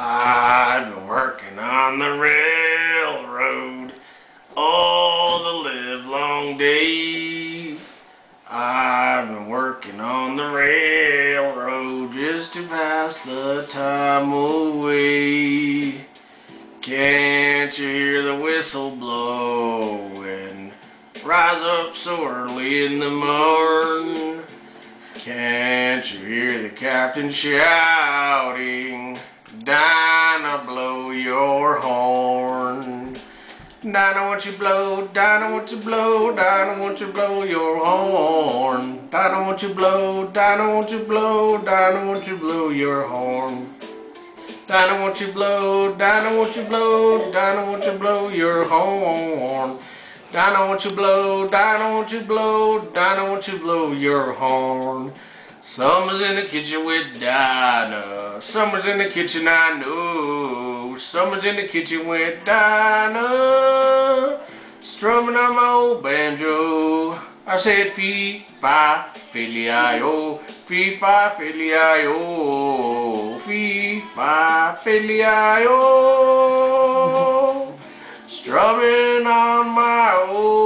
I've been working on the railroad all the livelong day. I've been working on the railroad just to pass the time away. Can't you hear the whistle blowing? Rise up so early in the morn. Can't you hear the captain shouting? Dinah, blow your horn. Dinah, won't you blow? Dinah, won't you blow? Dinah, won't you blow your horn? Dinah, won't you blow? Dinah, won't you blow? Dinah, won't you blow your horn? Dinah, won't you blow? Dinah, won't you blow? Dinah, won't you blow your horn? Dinah, won't you blow? Dinah, won't you blow? Dinah, won't you blow your horn? Summer's in the kitchen with Dinah. Summer's in the kitchen, I know. Summer's in the kitchen with Dinah. Strumming on my old banjo. I said fee-fi, fiddly-I-o, fee-fi, fiddly-I-o, fee-fi, fiddly-I-o. Strumming on my old